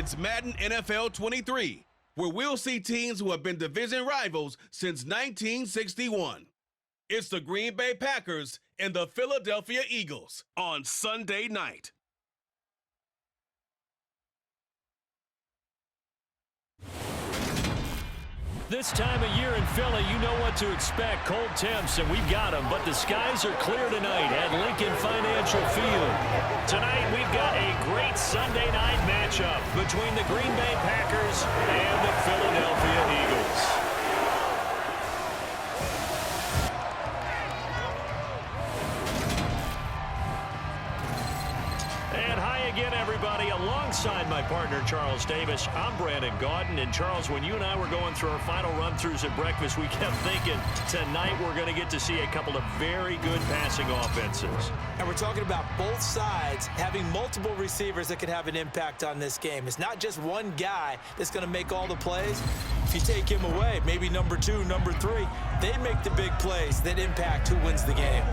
It's Madden NFL 23, where we'll see teams who have been division rivals since 1961. It's the Green Bay Packers and the Philadelphia Eagles on Sunday night. This time of year in Philly, you know what to expect. Cold temps, and we've got them. But the skies are clear tonight at Lincoln Financial Field. Tonight, we've got a great Sunday night matchup between the Green Bay Packers and the Philadelphia Eagles. Again, everybody, alongside my partner, Charles Davis, I'm Brandon Gaudin. And, Charles, when you and I were going through our final run-throughs at breakfast, we kept thinking tonight we're going to get to see a couple of very good passing offenses. And we're talking about both sides having multiple receivers that can have an impact on this game. It's not just one guy that's going to make all the plays. If you take him away, maybe number 2, number 3, they make the big plays that impact who wins the game.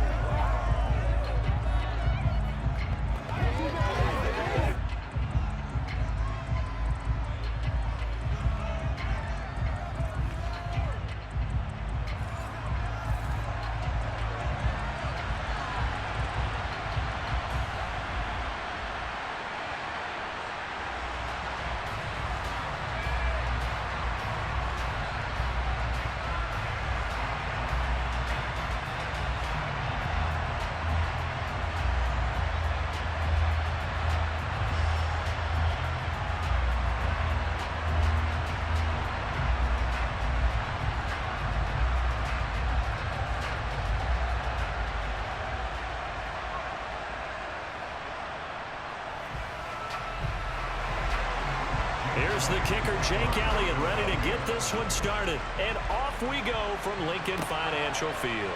Here's the kicker, Jake Elliott, ready to get this one started. And off we go from Lincoln Financial Field.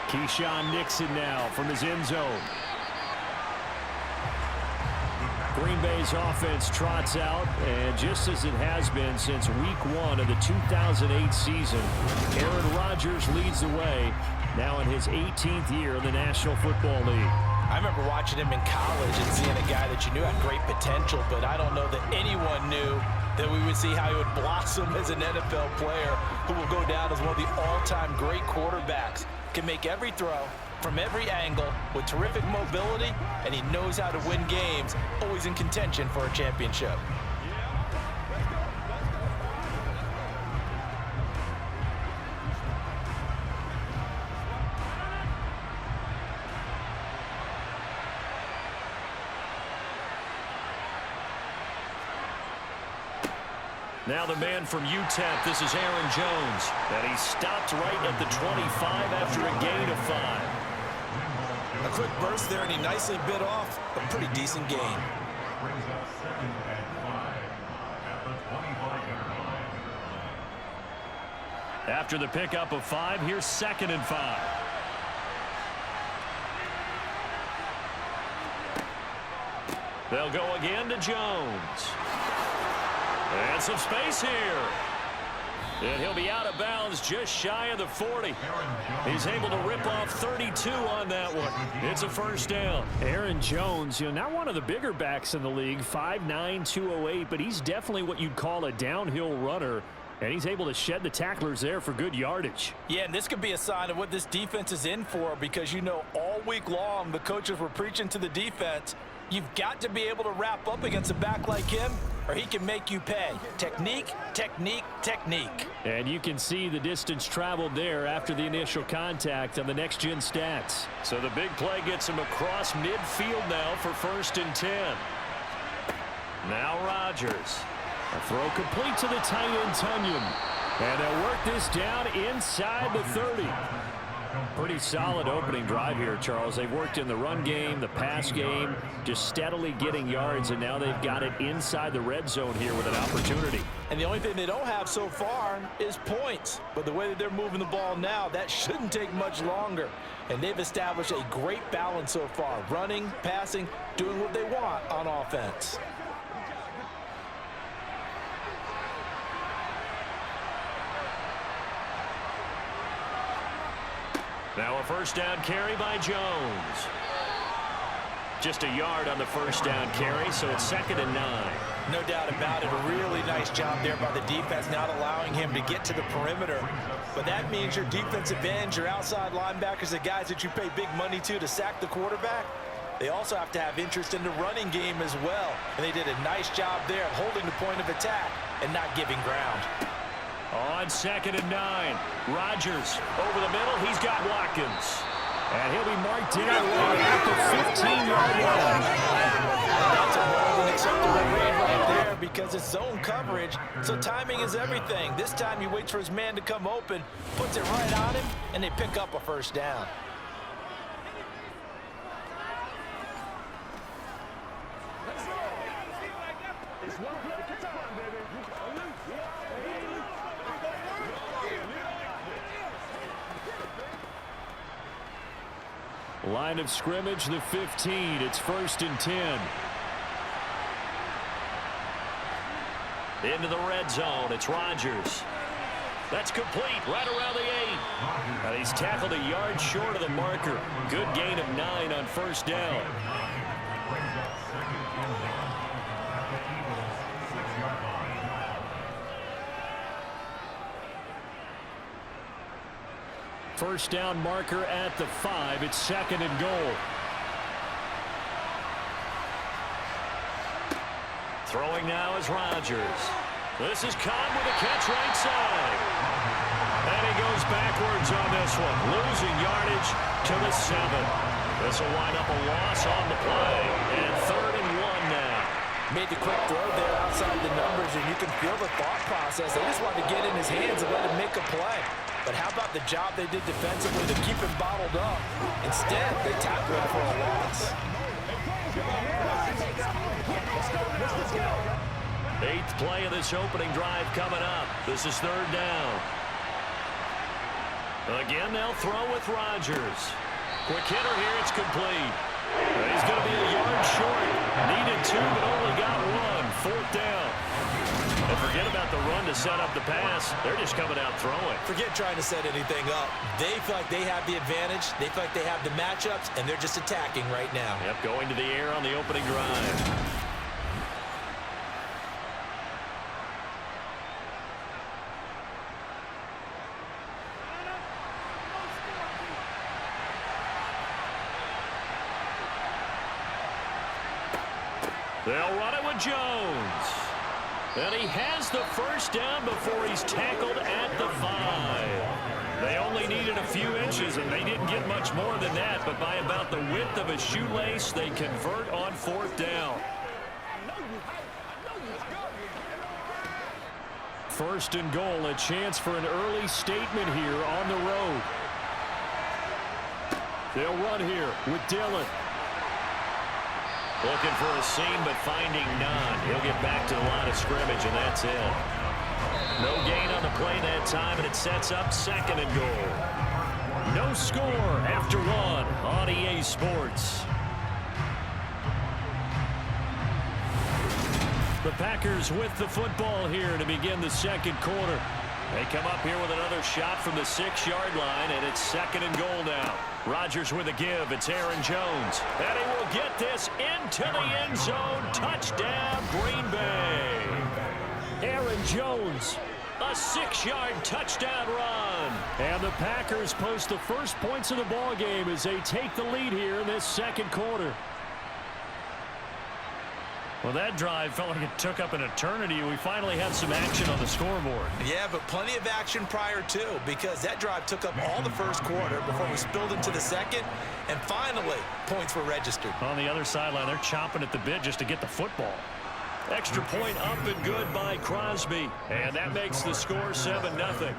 Keyshawn Nixon now from his end zone. Green Bay's offense trots out, and just as it has been since week 1 of the 2008 season, Aaron Rodgers leads the way, now in his 18th year in the National Football League. I remember watching him in college and seeing a guy that you knew had great potential, but I don't know that anyone knew that we would see how he would blossom as an NFL player who will go down as one of the all-time great quarterbacks. Can make every throw from every angle with terrific mobility, and he knows how to win games, always in contention for a championship. Now the man from UTEP, this is Aaron Jones. And he stopped right at the 25 after a gain of 5. A quick burst there, and he nicely bit off a pretty decent gain. After the pickup of 5, here's 2nd and 5. They'll go again to Jones. And some space here. And he'll be out of bounds just shy of the 40. He's able to rip off 32 on that one. It's a first down. Aaron Jones, not one of the bigger backs in the league, 5'9", 208, but he's definitely what you'd call a downhill runner. And he's able to shed the tacklers there for good yardage. Yeah, and this could be a sign of what this defense is in for, because all week long the coaches were preaching to the defense, you've got to be able to wrap up against a back like him, or he can make you pay. Technique, technique, technique. And you can see the distance traveled there after the initial contact on the next-gen stats. So the big play gets him across midfield now for 1st and 10. Now Rodgers. A throw complete to the tight end, Tunyon. And they'll work this down inside the 30. Pretty solid opening drive here, Charles. They've worked in the run game, the pass game, just steadily getting yards, and now they've got it inside the red zone here with an opportunity. And the only thing they don't have so far is points. But the way that they're moving the ball now, that shouldn't take much longer. And they've established a great balance so far, running, passing, doing what they want on offense. Now a first down carry by Jones. Just a yard on the first down carry, so it's 2nd and 9. No doubt about it. A really nice job there by the defense, not allowing him to get to the perimeter. But that means your defensive ends, your outside linebackers, the guys that you pay big money to sack the quarterback, they also have to have interest in the running game as well. And they did a nice job there of holding the point of attack and not giving ground. On 2nd and 9, Rodgers over the middle. He's got Watkins. And he'll be marked down at the 15-yard line. That's a more than acceptable read right there because it's zone coverage, so timing is everything. This time he waits for his man to come open, puts it right on him, and they pick up a first down. Line of scrimmage, the 15. It's 1st and 10. Into the red zone. It's Rodgers. That's complete right around the 8. And he's tackled a yard short of the marker. Good gain of 9 on 1st down. First down marker at the 5. It's 2nd and goal. Throwing now is Rodgers. This is Cobb with a catch right side. And he goes backwards on this one, losing yardage to the 7. This will wind up a loss on the play. And 3rd and 1 now. Made the quick throw there outside the numbers, and you can feel the thought process. They just wanted to get in his hands and let him make a play. But how about the job they did defensively to keep him bottled up? Instead, they tackled him for a loss. 8th play of this opening drive coming up. This is 3rd down. Again, they'll throw with Rodgers. Quick hitter here, it's complete. He's going to be a yard short. Needed 2, but only got 1. 4th down. And forget about the run to set up the pass. They're just coming out throwing. Forget trying to set anything up. They feel like they have the advantage. They feel like they have the matchups, and they're just attacking right now. Yep, going to the air on the opening drive. They'll run it with Jones. And he has the first down before he's tackled at the 5. They only needed a few inches, and they didn't get much more than that. But by about the width of a shoelace, they convert on 4th down. 1st and goal, a chance for an early statement here on the road. They'll run here with Dillon. Looking for a seam, but finding none. He'll get back to the line of scrimmage, and that's it. No gain on the play that time, and it sets up 2nd and goal. No score after 1 on EA Sports. The Packers with the football here to begin the 2nd quarter. They come up here with another shot from the 6-yard line, and it's 2nd and goal now. Rodgers with a give. It's Aaron Jones. And he will get this into the end zone. Touchdown, Green Bay. Aaron Jones, a 6-yard touchdown run. And the Packers post the first points of the ball game as they take the lead here in this 2nd quarter. Well, that drive felt like it took up an eternity. We finally had some action on the scoreboard. Yeah, but plenty of action prior to, because that drive took up all the 1st quarter before we spilled into the 2nd, and finally, points were registered. On the other sideline, they're chomping at the bit just to get the football. Extra point up and good by Crosby, and that makes the score 7-0.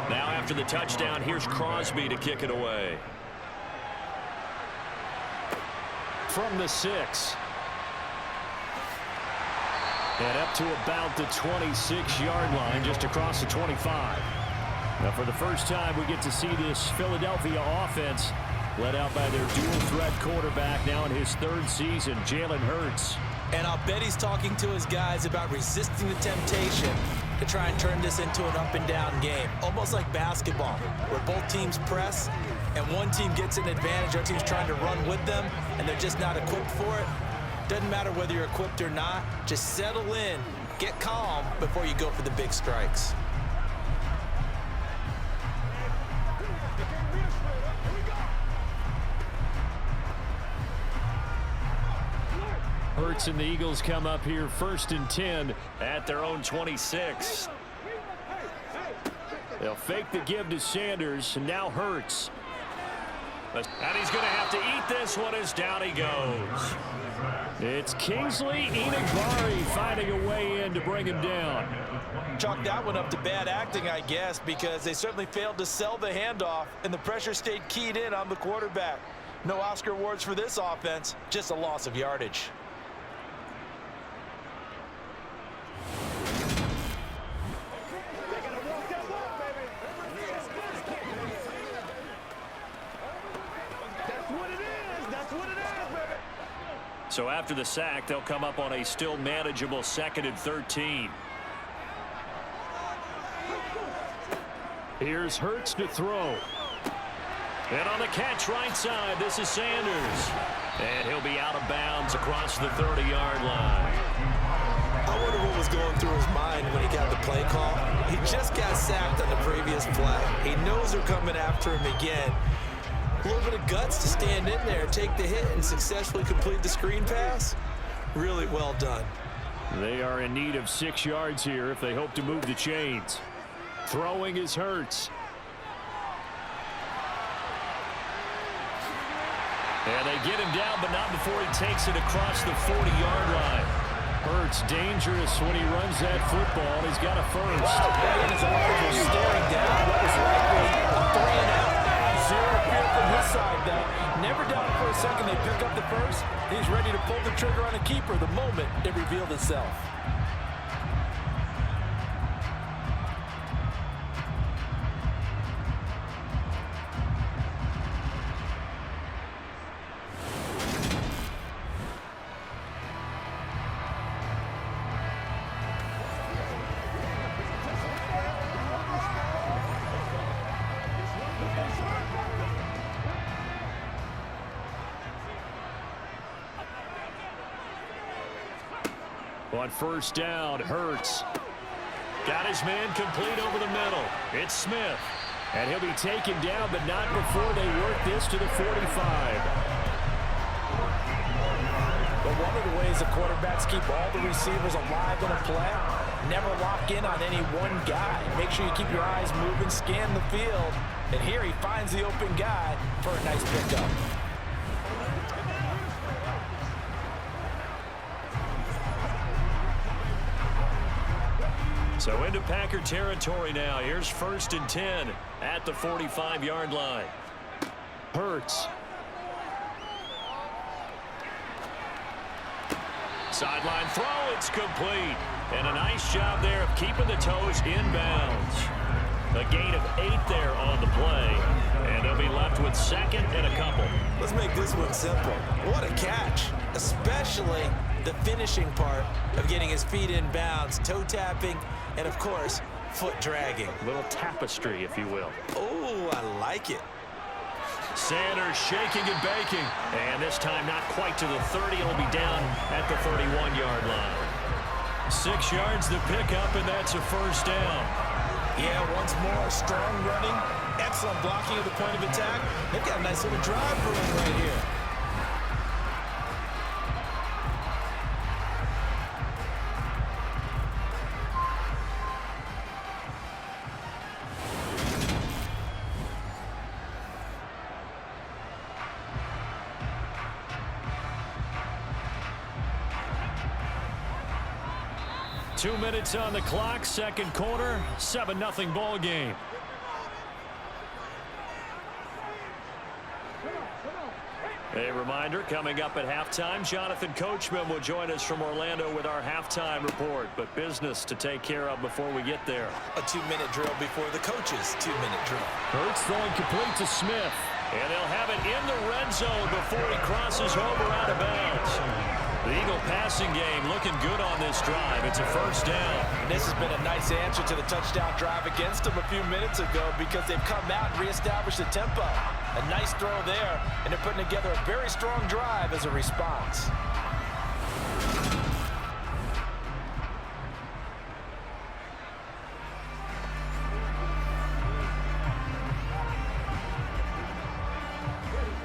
Now after the touchdown, here's Crosby to kick it away. from the 6. And up to about the 26-yard line, just across the 25. Now, for the first time, we get to see this Philadelphia offense led out by their dual-threat quarterback now in his 3rd season, Jalen Hurts. And I'll bet he's talking to his guys about resisting the temptation to try and turn this into an up-and-down game, almost like basketball, where both teams press, and one team gets an advantage, our team's trying to run with them, and they're just not equipped for it. Doesn't matter whether you're equipped or not. Just settle in, get calm before you go for the big strikes. Hurts and the Eagles come up here 1st and 10 at their own 26. They'll fake the give to Sanders, and now Hurts. And he's going to have to eat this one as down he goes. It's Kingsley Enagbari finding a way in to bring him down. Chalk that one up to bad acting, I guess, because they certainly failed to sell the handoff, and the pressure stayed keyed in on the quarterback. No Oscar awards for this offense, just a loss of yardage. So after the sack, they'll come up on a still manageable 2nd and 13. Here's Hurts to throw. And on the catch right side, this is Sanders. And he'll be out of bounds across the 30-yard line. I wonder what was going through his mind when he got the play call. He just got sacked on the previous play. He knows they're coming after him again. A little bit of guts to stand in there, take the hit, and successfully complete the screen pass. Really well done. They are in need of 6 yards here if they hope to move the chains. Throwing is Hurts. And they get him down, but not before he takes it across the 40-yard line. Hurts dangerous when he runs that football. He's got a first. His eyes were staring down what was likely a 3-and-out. Zero fear from his side, though. Never doubted for a second they pick up the first. He's ready to pull the trigger on a keeper the moment it revealed itself. On first down, Hurts. Got his man complete over the middle. It's Smith. And he'll be taken down, but not before they work this to the 45. But one of the ways the quarterbacks keep all the receivers alive in a play, never lock in on any one guy. Make sure you keep your eyes moving, scan the field. And here he finds the open guy for a nice pickup. So into Packer territory now. Here's 1st and 10 at the 45-yard line. Hurts. Sideline throw, it's complete. And a nice job there of keeping the toes inbounds. A gain of 8 there on the play. And they'll be left with 2nd and a couple. Let's make this one simple. What a catch, especially the finishing part of getting his feet in bounds, toe tapping, and of course, foot dragging. A little tapestry, if you will. Oh, I like it. Sanders shaking and baking. And this time not quite to the 30. It'll be down at the 31-yard line. 6 yards to pick up, and that's a first down. Yeah, once more, strong running, excellent blocking at the point of attack. They've got a nice little drive going right here. Two minutes on the clock, second quarter, 7-0 ball game. A reminder, coming up at halftime, Jonathan Coachman will join us from Orlando with our halftime report. But business to take care of before we get there. A 2-minute drill before the coach's 2-minute drill. Hurts throwing complete to Smith. And they'll have it in the red zone before he crosses over out of bounds. The Eagle passing game looking good on this drive. It's a first down. And this has been a nice answer to the touchdown drive against them a few minutes ago because they've come out and reestablished the tempo. A nice throw there, and they're putting together a very strong drive as a response.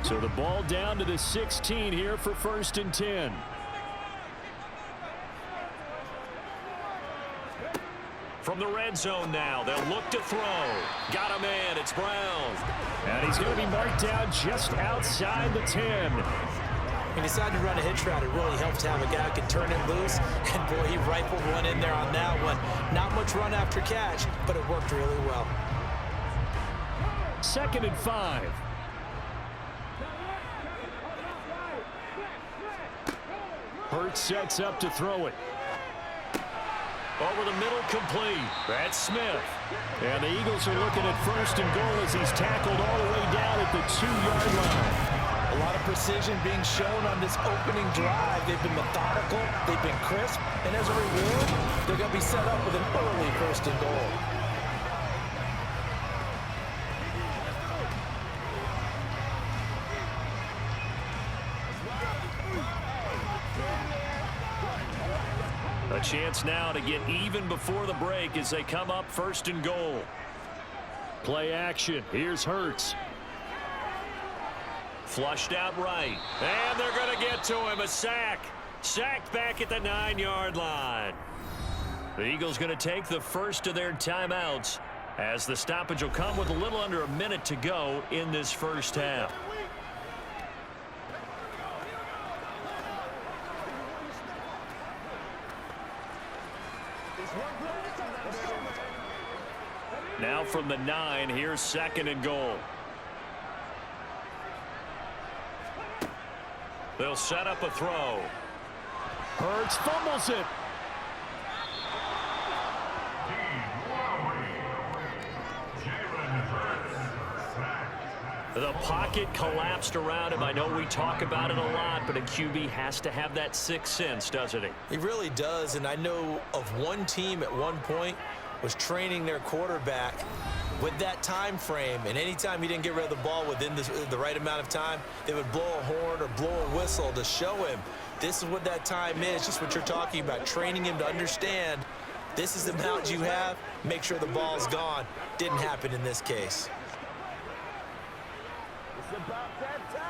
So the ball down to the 16 here for 1st and 10. From the red zone now, they'll look to throw. Got a man, it's Brown. And he's going to be marked down just outside the 10. He decided to run a hitch route. It really helped to have a guy who can turn it loose. And, boy, he rifled one in there on that one. Not much run after catch, but it worked really well. 2nd and 5. Hurts sets up to throw it. Over the middle, complete. That's Smith. And the Eagles are looking at 1st and goal as he's tackled all the way down at the 2-yard line. A lot of precision being shown on this opening drive. They've been methodical. They've been crisp. And as a reward, they're going to be set up with an early 1st and goal. A chance now to get even before the break as they come up 1st and goal. Play action. Here's Hurts. Flushed out right. And they're going to get to him. A sack. Sacked back at the 9-yard line. The Eagles going to take the first of their timeouts as the stoppage will come with a little under a minute to go in this first half. Now from the 9, here's 2nd and goal. They'll set up a throw. Hurts fumbles it. The pocket collapsed around him. I know we talk about it a lot, but a QB has to have that sixth sense, doesn't he? He really does, and I know of one team at one point was training their quarterback with that time frame, and anytime he didn't get rid of the ball within the right amount of time, they would blow a horn or blow a whistle to show him this is what that time is, just what you're talking about, training him to understand this is the amount you have, make sure the ball's gone. Didn't happen in this case. It's about that time.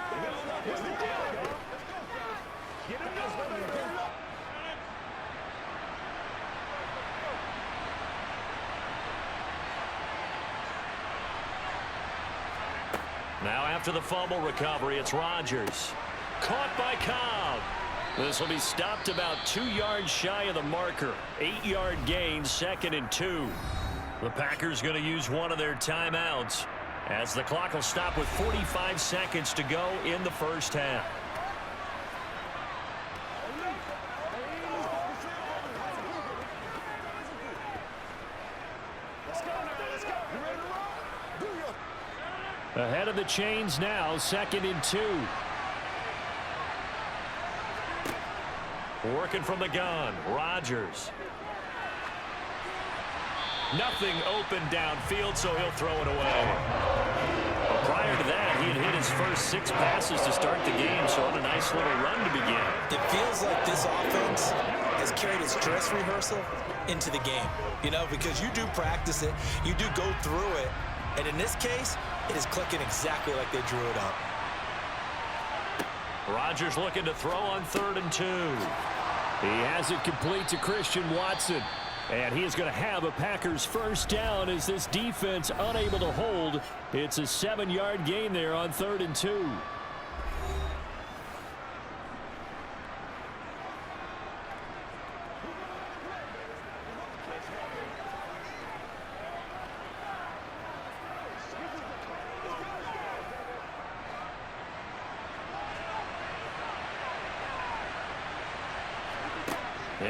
Now after the fumble recovery, it's Rodgers. Caught by Cobb. This will be stopped about 2 yards shy of the marker. 8-yard gain, 2nd and 2. The Packers going to use one of their timeouts as the clock will stop with 45 seconds to go in the first half. Ahead of the chains now, 2nd and 2. Working from the gun, Rodgers. Nothing open downfield, so he'll throw it away. Well, prior to that, he had hit his first 6 passes to start the game, so on a nice little run to begin. It feels like this offense has carried its dress rehearsal into the game, you know, because you do practice it, you do go through it, and in this case, it is clicking exactly like they drew it up. Rodgers looking to throw on 3rd and 2. He has it complete to Christian Watson. And he is going to have a Packers first down as this defense unable to hold. It's a 7-yard gain there on 3rd and 2.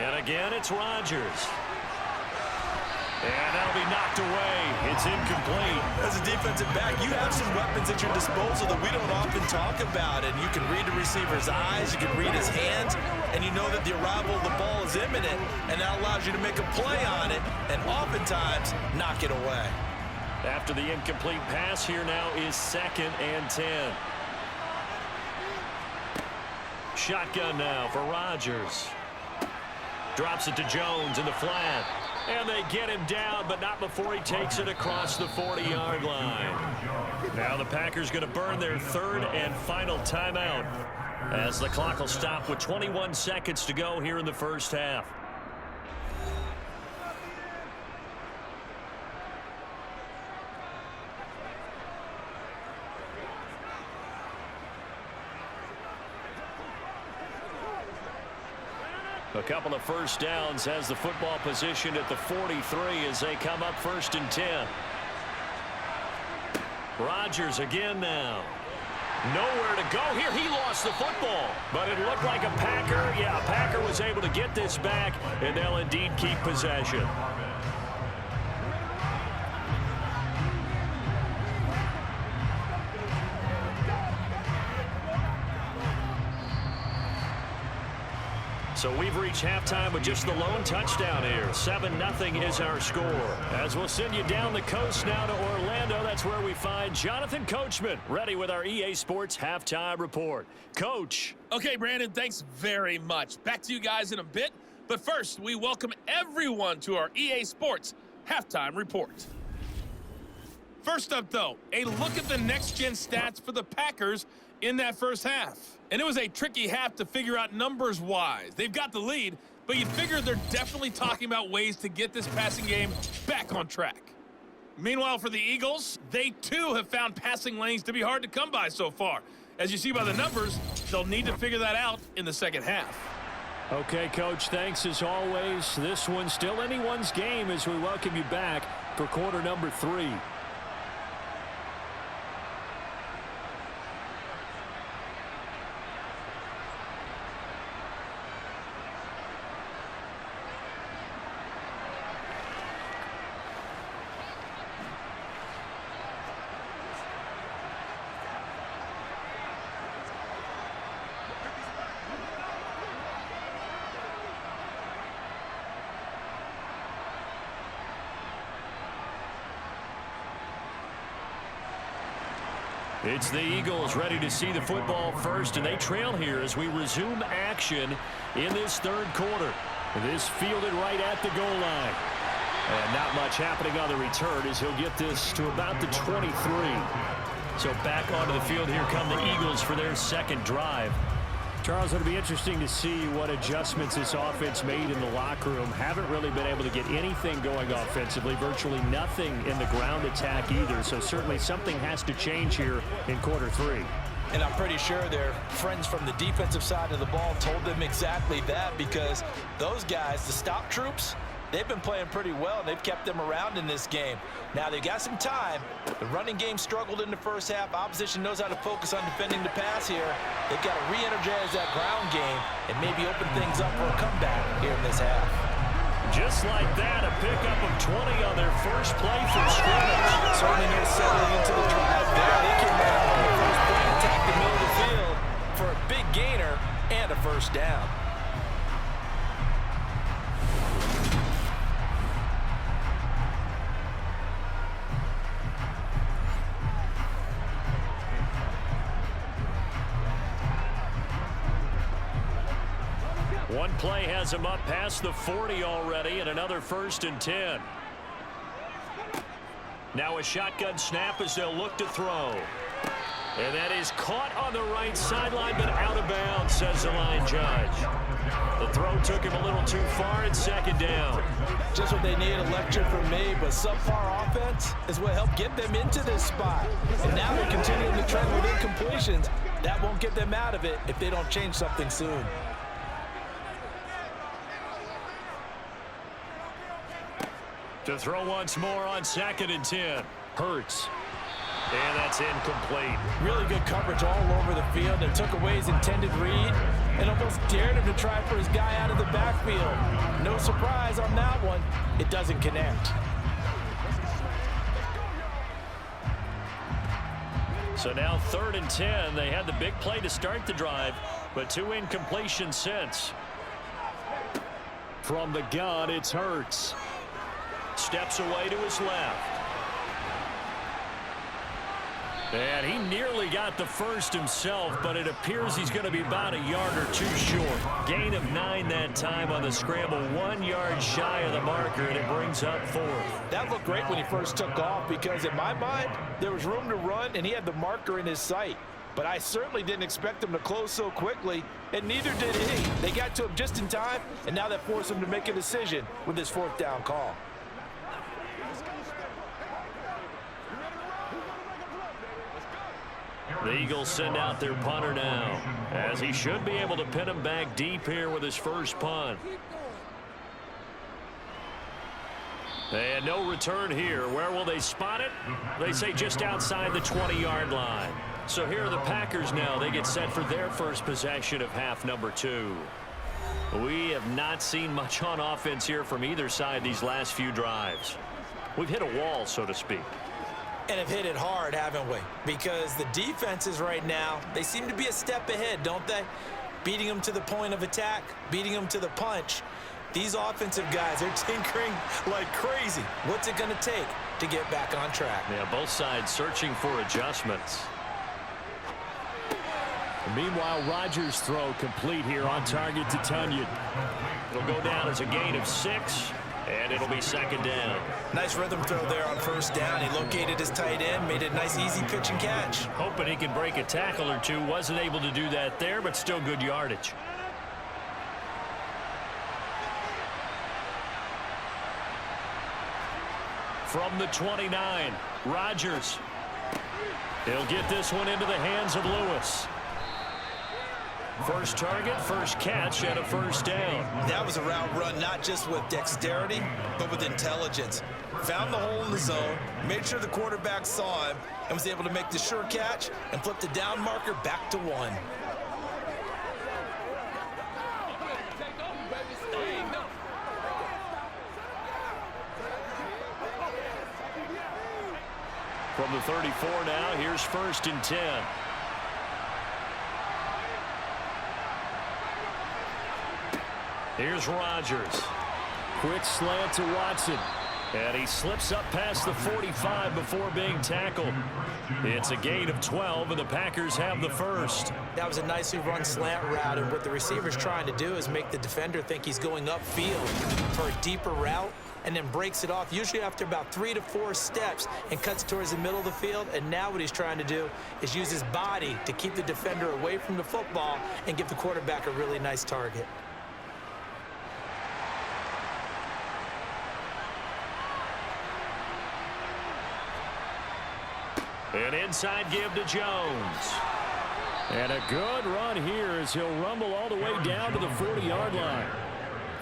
And again, it's Rodgers. And that'll be knocked away. It's incomplete. As a defensive back, you have some weapons at your disposal that we don't often talk about. And you can read the receiver's eyes, you can read his hands, and you know that the arrival of the ball is imminent, and that allows you to make a play on it and oftentimes knock it away. After the incomplete pass, here now is 2nd and 10. Shotgun now for Rodgers. Drops it to Jones in the flat. And they get him down, but not before he takes it across the 40-yard line. Now the Packers going to burn their 3rd and final timeout as the clock will stop with 21 seconds to go here in the first half. A couple of first downs has the football positioned at the 43 as they come up 1st and 10. Rodgers again now. Nowhere to go here. He lost the football, but it looked like a Packer. Yeah, a Packer was able to get this back, and they'll indeed keep possession. So we've reached halftime with just the lone touchdown here. 7-0 is our score. As we'll send you down the coast now to Orlando, that's where we find Jonathan Coachman, ready with our EA Sports Halftime Report. Coach. Okay, Brandon, thanks very much. Back to you guys in a bit. But first, we welcome everyone to our EA Sports Halftime Report. First up, though, a look at the next-gen stats for the Packers in that first half. And it was a tricky half to figure out numbers-wise. They've got the lead, but you figure they're definitely talking about ways to get this passing game back on track. Meanwhile, for the Eagles, they too have found passing lanes to be hard to come by so far. As you see by the numbers, they'll need to figure that out in the second half. Okay, Coach, thanks as always. This one's still anyone's game as we welcome you back for quarter number 3. It's the Eagles ready to see the football first, and they trail here as we resume action in this third quarter. This fielded right at the goal line. And not much happening on the return as he'll get this to about the 23. So back onto the field here come the Eagles for their second drive. Charles, it'll be interesting to see what adjustments this offense made in the locker room. Haven't really been able to get anything going offensively, virtually nothing in the ground attack either. So certainly something has to change here in quarter 3. And I'm pretty sure their friends from the defensive side of the ball told them exactly that, because those guys, the stop troops, they've been playing pretty well, and they've kept them around in this game. Now, they've got some time. The running game struggled in the first half. Opposition knows how to focus on defending the pass here. They've got to re-energize that ground game and maybe open things up for a comeback here in this half. Just like that, a pickup of 20 on their first play from scrimmage. Certainly no settling into the drive there. They can on the first play attack the middle of the field for a big gainer and a first down. One play has him up past the 40 already, and another 1st and 10. Now a shotgun snap as they'll look to throw. And that is caught on the right sideline, but out of bounds, says the line judge. The throw took him a little too far, and 2nd down. Just what they need, a lecture from me, but subpar offense is what helped get them into this spot. And now they're continuing the trend with incompletions. That won't get them out of it if they don't change something soon. To throw once more on 2nd and 10. Hurts. And that's incomplete. Really good coverage all over the field and took away his intended read. and almost dared him to try for his guy out of the backfield. No surprise on that one. It doesn't connect. So now 3rd and 10. They had the big play to start the drive, but 2 incompletions since. From the gun, it's Hurts. Steps away to his left. And he nearly got the first himself, but it appears he's going to be about a yard or 2 short. Gain of 9 that time on the scramble, 1 yard shy of the marker, and it brings up 4th. That looked great when he first took off because in my mind, there was room to run and he had the marker in his sight. But I certainly didn't expect him to close so quickly, and neither did he. They got to him just in time, and now that forced him to make a decision with his 4th down call. The Eagles send out their punter now, as he should be able to pin him back deep here with his first punt. And no return here. Where will they spot it? They say just outside the 20-yard line. So here are the Packers now. They get set for their first possession of half number 2. We have not seen much on offense here from either side these last few drives. We've hit a wall, so to speak. And have hit it hard, haven't we? Because the defenses right now, they seem to be a step ahead, don't they? Beating them to the point of attack, beating them to the punch. These offensive guys are tinkering like crazy. What's it going to take to get back on track? Yeah, both sides searching for adjustments. Meanwhile, Rodgers' throw complete here on target to Tunyon. It'll go down as a gain of 6, and it'll be 2nd down. Nice rhythm throw there on 1st down. He located his tight end, made it a nice easy pitch and catch. Hoping he can break a tackle or 2. Wasn't able to do that there, but still good yardage. From the 29, Rodgers. He'll get this one into the hands of Lewis. First target, first catch, and a 1st down. That was a route run not just with dexterity, but with intelligence. Found the hole in the zone, made sure the quarterback saw him, and was able to make the sure catch and flip the down marker back to 1. From the 34 now, here's 1st and 10. Here's Rodgers. Quick slant to Watson. And he slips up past the 45 before being tackled. It's a gain of 12, and the Packers have the first. That was a nicely run slant route, and what the receiver's trying to do is make the defender think he's going upfield for a deeper route, and then breaks it off, usually after about 3 to 4 steps, and cuts towards the middle of the field. And now what he's trying to do is use his body to keep the defender away from the football and give the quarterback a really nice target. An inside give to Jones. And a good run here as he'll rumble all the way down to the 40-yard line.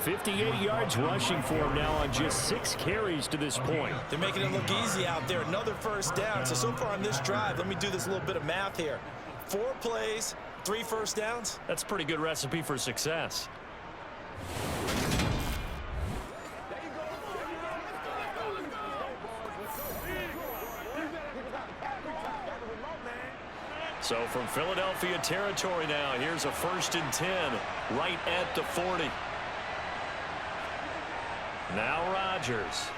58 yards rushing for him now on just 6 carries to this point. They're making it look easy out there. Another 1st down. So far on this drive, let me do this little bit of math here. 4 plays, 3 1st downs. That's a pretty good recipe for success. So from Philadelphia territory now, here's a 1st and 10 right at the 40. Now Rodgers.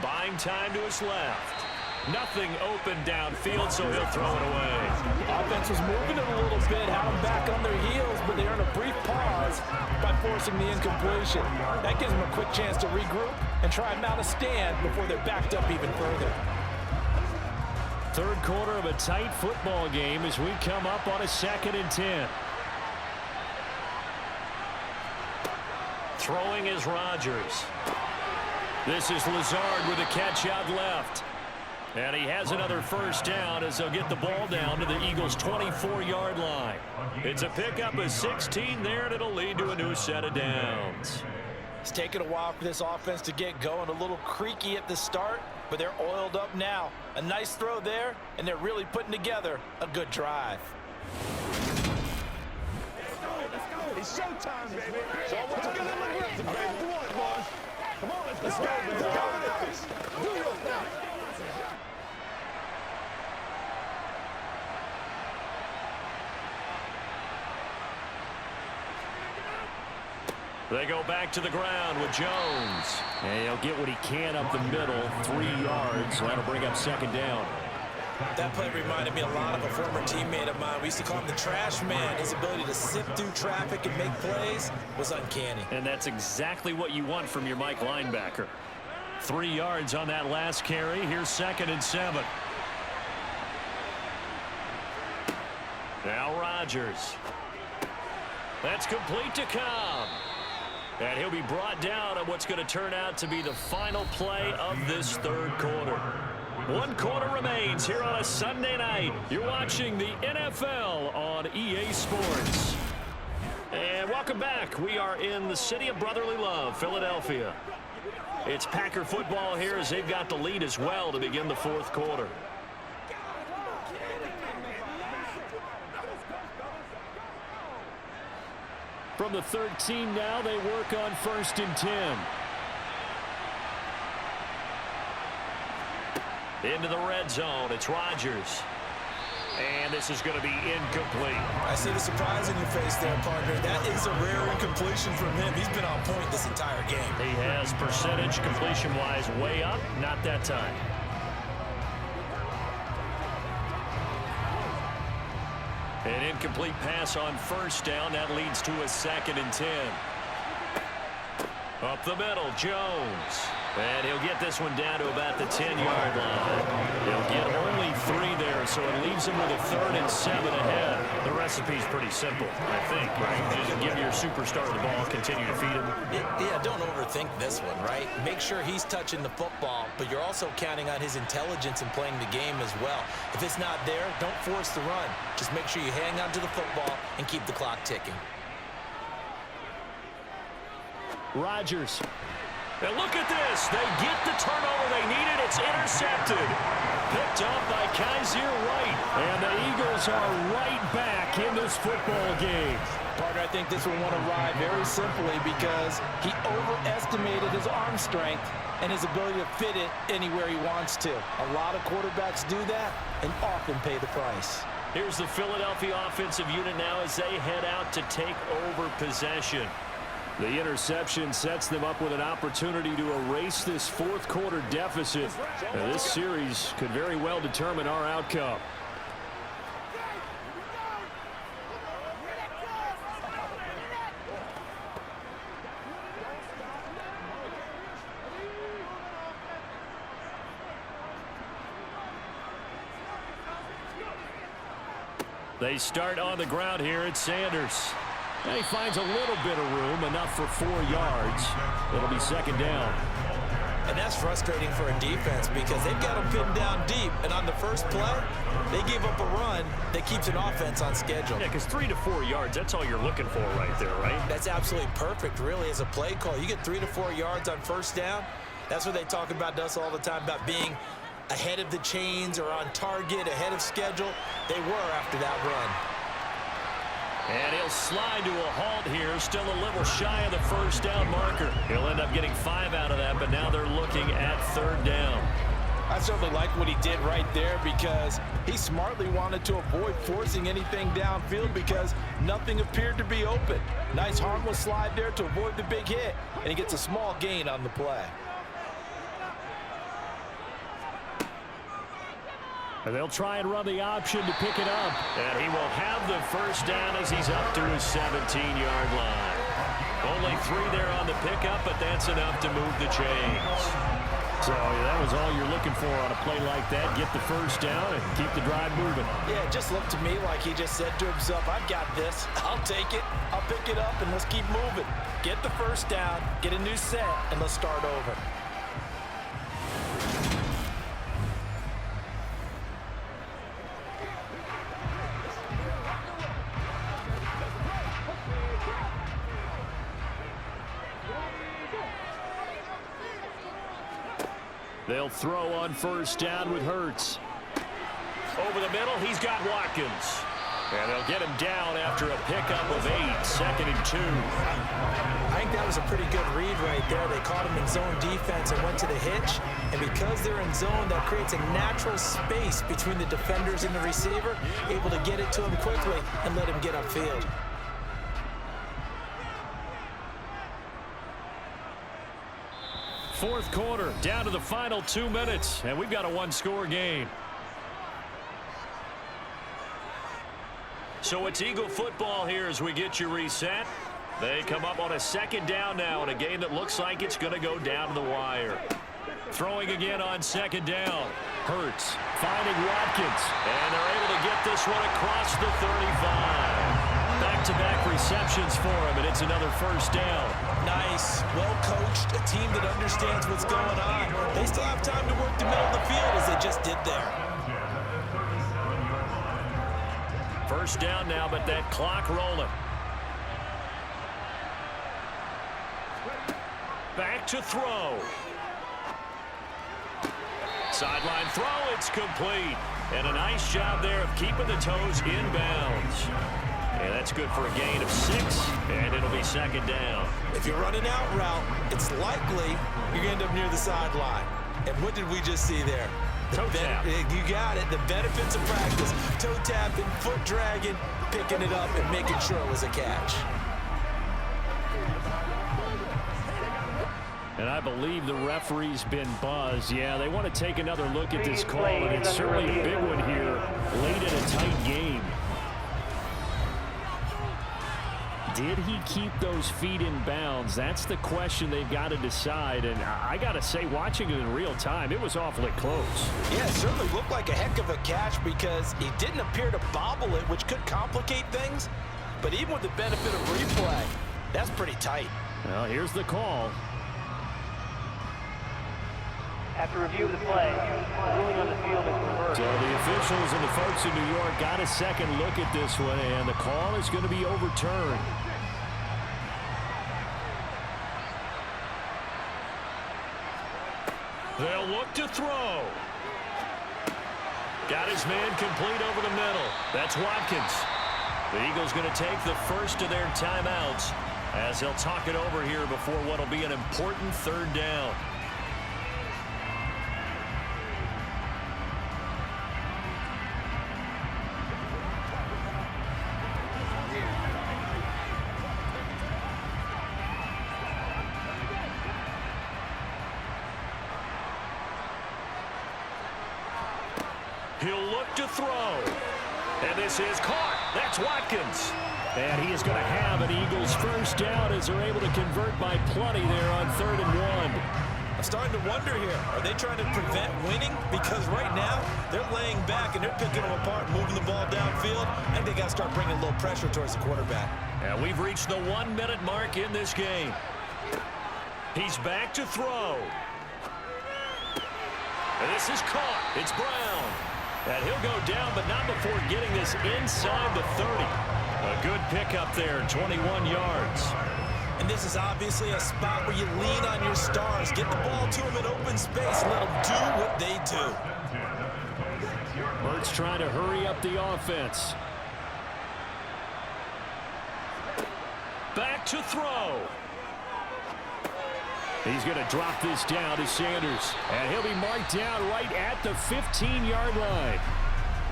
Buying time to his left. Nothing open downfield, so he'll throw it away. Offense was moving it a little bit, had them back on their heels, but they earned a brief pause by forcing the incompletion. That gives them a quick chance to regroup and try and mount a stand before they're backed up even further. 3rd quarter of a tight football game as we come up on a 2nd and 10. Throwing is Rodgers. This is Lazard with a catch out left. And he has another 1st down as they'll get the ball down to the Eagles' 24-yard line. It's a pickup of 16 there, and it'll lead to a new set of downs. It's taken a while for this offense to get going. A little creaky at the start, but they're oiled up now. A nice throw there, and they're really putting together a good drive. It's showtime, baby. So let's get a little aggressive, baby. One, boys. Come on, let's go, man. Let's go with this. Do your thing. They go back to the ground with Jones. And he'll get what he can up the middle, 3 yards. That'll bring up second down. That play reminded me a lot of a former teammate of mine. We used to call him the trash man. His ability to sift through traffic and make plays was uncanny. And that's exactly what you want from your Mike linebacker. 3 yards on that last carry. Here's 2nd and 7. Now Rodgers. That's complete to Cobb. And he'll be brought down on what's going to turn out to be the final play of this 3rd quarter. 1 quarter remains here on a Sunday night. You're watching the NFL on EA Sports. And welcome back. We are in the city of brotherly love, Philadelphia. It's Packer football here as they've got the lead as well to begin the 4th quarter. From the 13 now, they work on 1st and 10. Into the red zone. It's Rodgers. And this is going to be incomplete. I see the surprise in your face there, partner. That is a rare incompletion from him. He's been on point this entire game. He has percentage completion-wise way up. Not that time. An incomplete pass on 1st down. That leads to a 2nd and 10. Up the middle, Jones. And he'll get this one down to about the 10-yard line. He'll get only 3 there, so it leaves him with a 3rd and 7 ahead. The recipe's pretty simple, I think, right? Just give your superstar the ball, continue to feed him. Yeah, don't overthink this one, right? Make sure he's touching the football, but you're also counting on his intelligence in playing the game as well. If it's not there, don't force the run. Just make sure you hang on to the football and keep the clock ticking. Rodgers. And look at this. They get the turnover they needed. It's intercepted. Picked up by Kaiser White. And the Eagles are right back in this football game. Partner, I think this one won a ride very simply because he overestimated his arm strength and his ability to fit it anywhere he wants to. A lot of quarterbacks do that and often pay the price. Here's the Philadelphia offensive unit now as they head out to take over possession. The interception sets them up with an opportunity to erase this 4th quarter deficit. And this series could very well determine our outcome. They start on the ground here at Sanders. And he finds a little bit of room, enough for 4 yards. It'll be 2nd down. And that's frustrating for a defense because they've got them pinned down deep. And on the first play, they give up a run that keeps an offense on schedule. Yeah, because 3 to 4 yards, that's all you're looking for right there, right? That's absolutely perfect, really, as a play call. You get 3 to 4 yards on 1st down. That's what they talk about to us all the time, about being ahead of the chains or on target, ahead of schedule. They were after that run. And he'll slide to a halt here, still a little shy of the 1st down marker. He'll end up getting 5 out of that, but now they're looking at 3rd down. I certainly like what he did right there because he smartly wanted to avoid forcing anything downfield because nothing appeared to be open. Nice harmless slide there to avoid the big hit, and he gets a small gain on the play. And they'll try and run the option to pick it up. And he will have the 1st down as he's up to his 17-yard line. Only 3 there on the pickup, but that's enough to move the chains. So that was all you're looking for on a play like that. Get the 1st down and keep the drive moving. Yeah, it just looked to me like he just said to himself, I've got this. I'll take it. I'll pick it up, and let's keep moving. Get the 1st down, get a new set, and let's start over. They'll throw on 1st down with Hurts. Over the middle, he's got Watkins. And they'll get him down after a pickup of 8, 2nd and 2. I think that was a pretty good read right there. They caught him in zone defense and went to the hitch. And because they're in zone, that creates a natural space between the defenders and the receiver, able to get it to him quickly and let him get upfield. Fourth quarter, down to the final 2 minutes, and we've got a one-score game. So it's Eagle football here as we get you reset. They come up on a 2nd down now in a game that looks like it's going to go down to the wire. Throwing again on 2nd down. Hurts finding Watkins, and they're able to get this one across the 35. Back-to-back receptions for him, and it's another 1st down. Nice, well-coached, a team that understands what's going on. They still have time to work the middle of the field as they just did there. 1st down now, but that clock rolling. Back to throw. Sideline throw, it's complete. And a nice job there of keeping the toes inbounds. And that's good for a gain of 6, and it'll be 2nd down. If you're running out route, it's likely you're going to end up near the sideline. And what did we just see there? Toe tap. You got it. The benefits of practice. Toe tapping, foot dragging, picking it up, and making sure it was a catch. And I believe the referee's been buzzed. Yeah, they want to take another look at this call, and it's certainly a big one here late in a tight game. Did he keep those feet in bounds? That's the question they've got to decide. And I got to say, watching it in real time, it was awfully close. Yeah, it certainly looked like a heck of a catch because he didn't appear to bobble it, which could complicate things. But even with the benefit of replay, that's pretty tight. Well, here's the call. After review of the play, the ruling on the field is reversed. So the officials and the folks in New York got a second look at this one, and the call is going to be overturned. They'll look to throw. Got his man complete over the middle. That's Watkins. The Eagles going to take the first of their timeouts as they'll talk it over here before what will be an important 3rd down. He'll look to throw. And this is caught. That's Watkins. And he is going to have an Eagles 1st down as they're able to convert by plenty there on 3rd and 1. I'm starting to wonder here. Are they trying to prevent winning? Because right now, they're laying back and they're picking them apart, moving the ball downfield. I think they got to start bringing a little pressure towards the quarterback. And we've reached the 1-minute mark in this game. He's back to throw. And this is caught. It's Brown. And he'll go down, but not before getting this inside the 30. A good pickup there, 21 yards. And this is obviously a spot where you lean on your stars. Get the ball to them in open space. Let them do what they do. Hurts trying to hurry up the offense. Back to throw. He's going to drop this down to Sanders. And he'll be marked down right at the 15-yard line.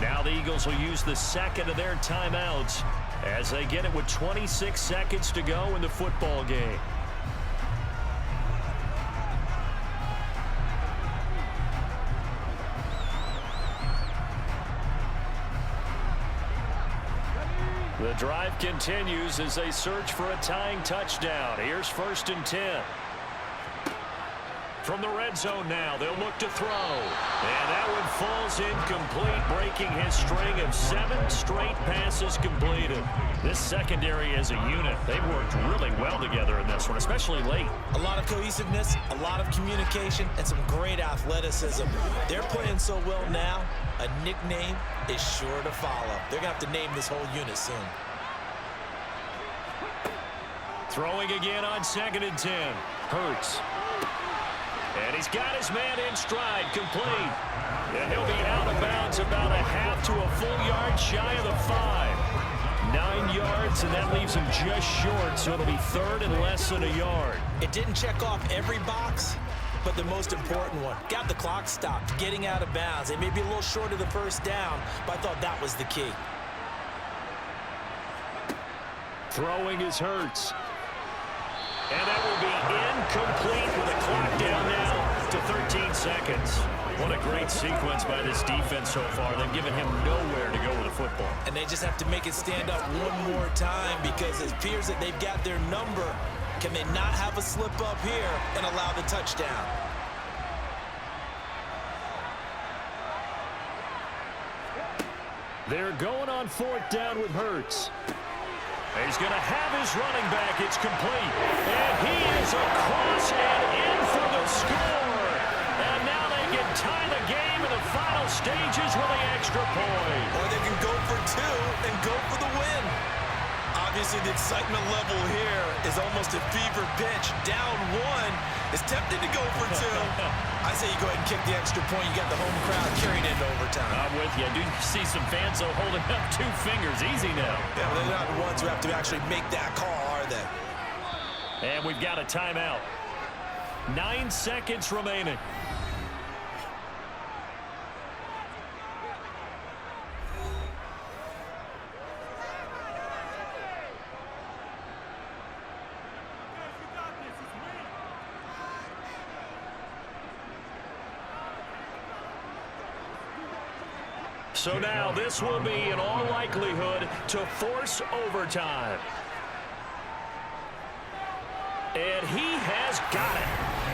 Now the Eagles will use the 2nd of their timeouts as they get it with 26 seconds to go in the football game. The drive continues as they search for a tying touchdown. Here's 1st and 10. From the red zone now, they'll look to throw. And that one falls incomplete, breaking his string of 7 straight passes completed. This secondary as a unit, they've worked really well together in this one, especially late. A lot of cohesiveness, a lot of communication, and some great athleticism. They're playing so well now, a nickname is sure to follow. They're going to have to name this whole unit soon. Throwing again on 2nd and 10. Hurts. And he's got his man in stride, complete. And he'll be out of bounds about a half to a full yard shy of the 5. 9 yards, and that leaves him just short, so it'll be third and less than a yard. It didn't check off every box, but the most important one. Got the clock stopped, getting out of bounds. They may be a little short of the first down, but I thought that was the key. Throwing is Hurts. And that will be incomplete with a clock down now to 13 seconds. What a great sequence by this defense so far. They've given him nowhere to go with the football. And they just have to make it stand up one more time because it appears that they've got their number. Can they not have a slip up here and allow the touchdown? They're going on 4th down with Hurts. He's going to have his running back. It's complete. And he is across and in for the score. And now they can tie the game in the final stages with the extra point. Or they can go for 2 and go for the win. Obviously, the excitement level here is almost a fever pitch. Down 1 is tempted to go for 2. I say you go ahead and kick the extra point. You got the home crowd carrying into overtime. I'm with you. I do see some fans, though, holding up 2 fingers. Easy now. Yeah, but they're not the ones who have to actually make that call, are they? And we've got a timeout. 9 seconds remaining. So now this will be, in all likelihood, to force overtime. And he has got it.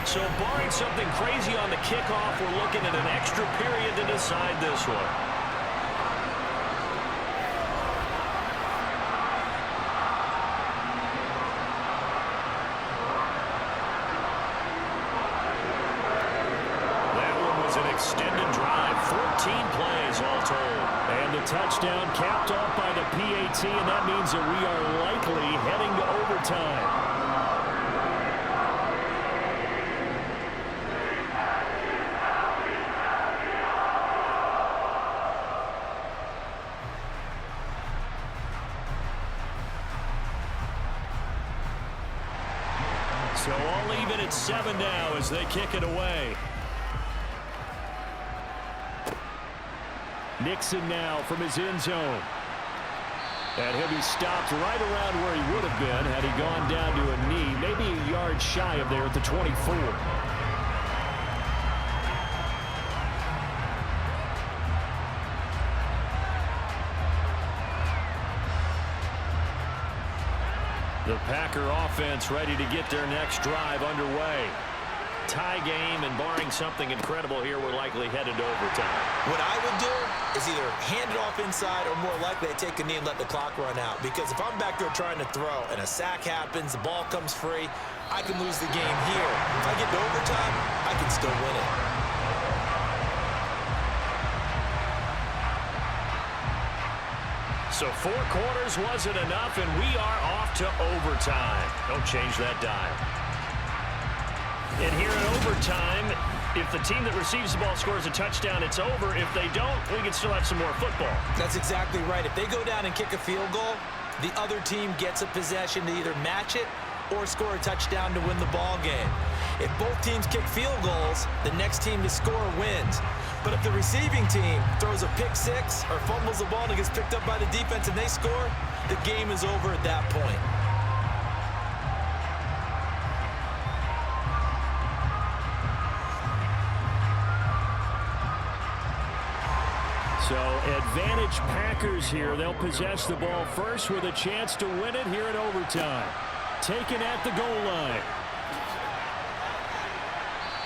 So barring something crazy on the kickoff, we're looking at an extra period to decide this one. Extended drive, 14 plays all told. And the touchdown capped off by the PAT, and that means that we are likely heading to overtime. So all even at 7 now as they kick it away. Nixon now from his end zone. And he'll be stopped right around where he would have been had he gone down to a knee, maybe a yard shy of there at the 24. The Packer offense ready to get their next drive underway. Tie game, and barring something incredible here, we're likely headed to overtime. What I would do is either hand it off inside or more likely I take a knee and let the clock run out. Because if I'm back there trying to throw and a sack happens, the ball comes free, I can lose the game here. If I get to overtime, I can still win it. So 4 quarters wasn't enough, and we are off to overtime. Don't change that dime. And here in overtime, if the team that receives the ball scores a touchdown, it's over. If they don't, we can still have some more football. That's exactly right. If they go down and kick a field goal, the other team gets a possession to either match it or score a touchdown to win the ball game. If both teams kick field goals, the next team to score wins. But if the receiving team throws a pick 6 or fumbles the ball and it gets picked up by the defense and they score, the game is over at that point. So advantage Packers here. They'll possess the ball first with a chance to win it here in overtime. Taken at the goal line.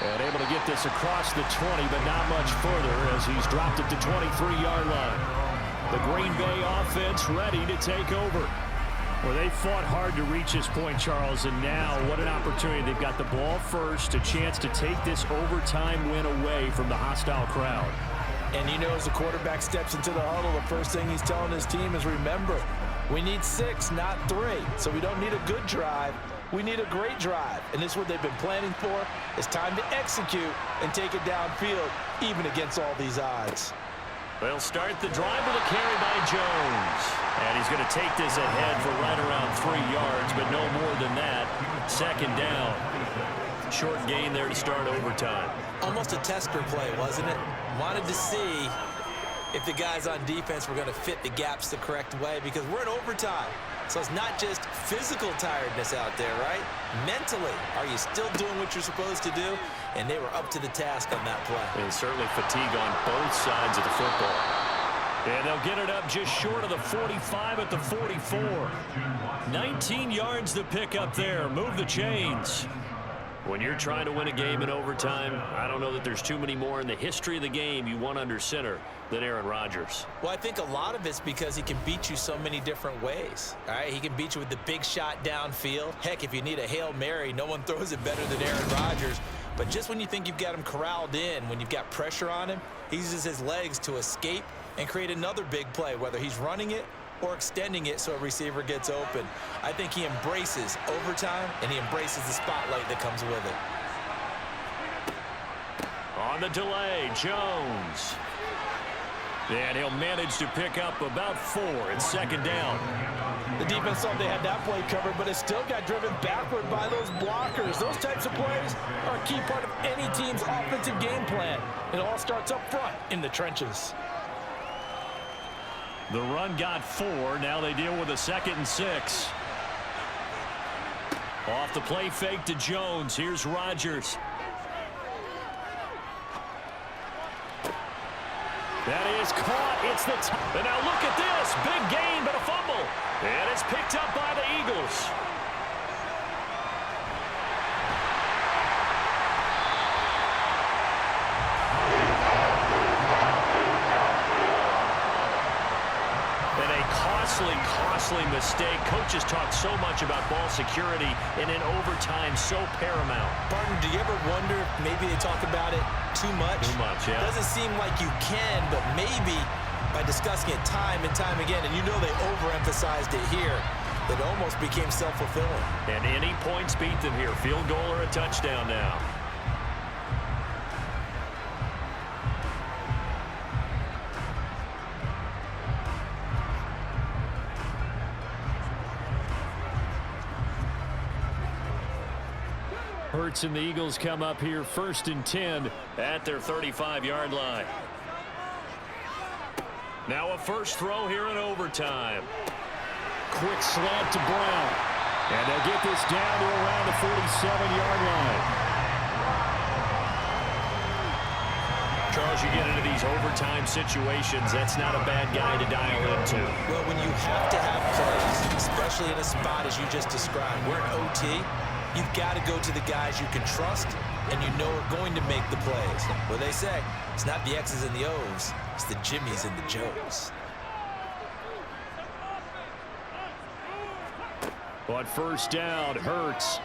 And able to get this across the 20, but not much further as he's dropped it to 23-yard line. The Green Bay offense ready to take over. Well, they fought hard to reach this point, Charles, and now what an opportunity. They've got the ball first, a chance to take this overtime win away from the hostile crowd. And you know, as the quarterback steps into the huddle, the first thing he's telling his team is, remember, we need 6, not 3. So we don't need a good drive. We need a great drive, and this is what they've been planning for. It's time to execute and take it downfield, even against all these odds. They'll start the drive with a carry by Jones. And he's going to take this ahead for right around 3 yards, but no more than that. Second down. Short gain there to start overtime. Almost a tester play, wasn't it? Wanted to see if the guys on defense were going to fit the gaps the correct way, because we're in overtime. So it's not just physical tiredness out there, right? Mentally, are you still doing what you're supposed to do? And they were up to the task on that play. And certainly fatigue on both sides of the football. And they'll get it up just short of the 45 at the 44. 19 yards to pick up there. Move the chains. When you're trying to win a game in overtime, I don't know that there's too many more in the history of the game you want under center than Aaron Rodgers. Well, I think a lot of it's because he can beat you so many different ways. All right, he can beat you with the big shot downfield. Heck, if you need a Hail Mary, no one throws it better than Aaron Rodgers. But just when you think you've got him corralled in, when you've got pressure on him, he uses his legs to escape and create another big play, whether he's running it or extending it so a receiver gets open. I think he embraces overtime, and he embraces the spotlight that comes with it. On the delay, Jones. And he'll manage to pick up about 4 at second down. The defense thought they had that play covered, but it still got driven backward by those blockers. Those types of plays are a key part of any team's offensive game plan. It all starts up front in the trenches. The run got 4. Now they deal with a 2nd and 6. Off the play fake to Jones. Here's Rodgers. That is caught. It's the time. And now look at this. Big gain, but a fumble. And it's picked up by the Eagles. Costly mistake. Coaches talk so much about ball security, and in overtime, so paramount. Barton, do you ever wonder if maybe they talk about it too much? Too much, yeah. Doesn't seem like you can, but maybe by discussing it time and time again, and you know they overemphasized it here, it almost became self-fulfilling. And any points beat them here. Field goal or a touchdown now. Hurts and the Eagles come up here 1st and 10 at their 35-yard line. Now a first throw here in overtime. Quick slant to Brown. And they'll get this down to around the 47-yard line. Charles, you get into these overtime situations, that's not a bad guy to dial into. Well, when you have to have plays, especially in a spot as you just described, we're in OT, you've got to go to the guys you can trust and you know are going to make the plays. Well, they say it's not the X's and the O's, it's the Jimmies and the Joes. On first down, Hurts.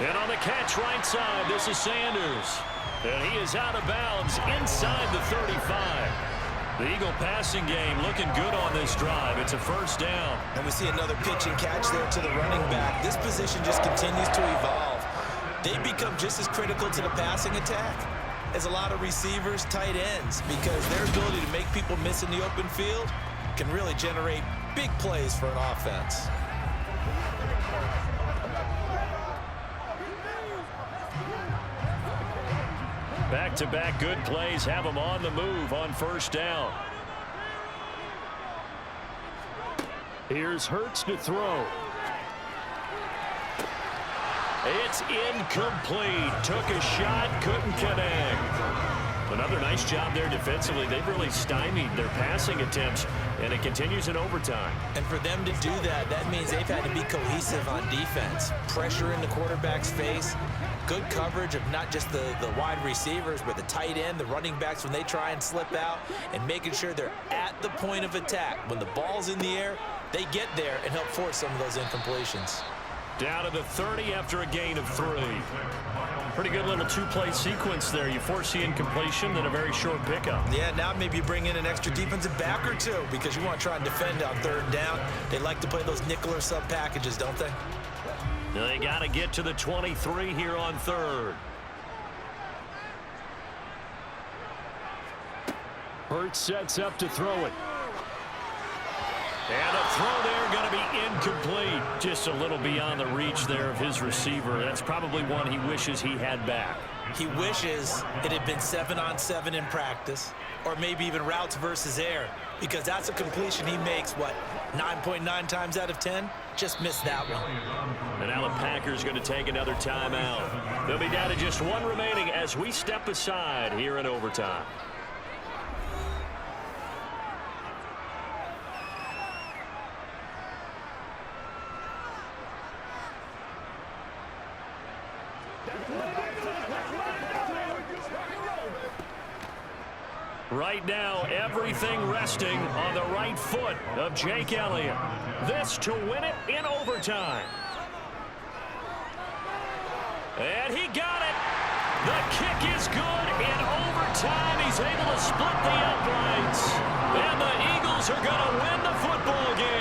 And on the catch right side, this is Sanders. And he is out of bounds inside the 35. The Eagle passing game looking good on this drive. It's a first down. And we see another pitch and catch there to the running back. This position just continues to evolve. They become just as critical to the passing attack as a lot of receivers, tight ends, because their ability to make people miss in the open field can really generate big plays for an offense. Back-to-back good plays have them on the move on first down. Here's Hurts to throw. It's incomplete. Took a shot, couldn't connect. Another nice job there defensively. They've really stymied their passing attempts, and it continues in overtime. And for them to do that, that means they've had to be cohesive on defense. Pressure in the quarterback's face. Good coverage of not just the wide receivers, but the tight end, the running backs when they try and slip out, and making sure they're at the point of attack. When the ball's in the air, they get there and help force some of those incompletions. Down to the 30 after a gain of 3. Pretty good little two-play sequence there. You force the incompletion, then a very short pickup. Yeah, now maybe you bring in an extra defensive back or two because you want to try and defend on third down. They like to play those nickel or sub packages, don't they? They got to get to the 23 here on third. Hurts sets up to throw it. And a throw there going to be incomplete. Just a little beyond the reach there of his receiver. That's probably one he wishes he had back. He wishes it had been 7-on-7 in practice, or maybe even routes versus air, because that's a completion he makes, what, 9.9 times out of 10? Just missed that one. And now the Packers going to take another timeout. They'll be down to just one remaining as we step aside here in overtime. Right now, everything resting on the right foot of Jake Elliott. This to win it in overtime. And he got it. The kick is good in overtime. He's able to split the uprights. And the Eagles are going to win the football game.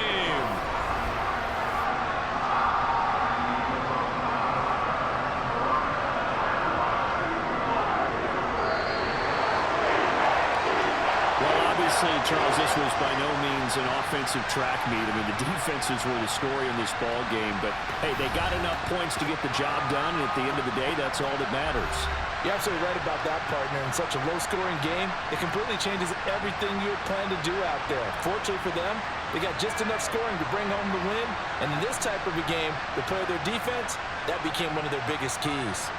Charles, this was by no means an offensive track meet. I mean, the defenses were the story in this ball game, but hey, they got enough points to get the job done, and at the end of the day, that's all that matters. You're absolutely right about that, partner. In such a low-scoring game, it completely changes everything you had planned to do out there. Fortunately for them, they got just enough scoring to bring home the win, and in this type of a game, to play their defense, that became one of their biggest keys.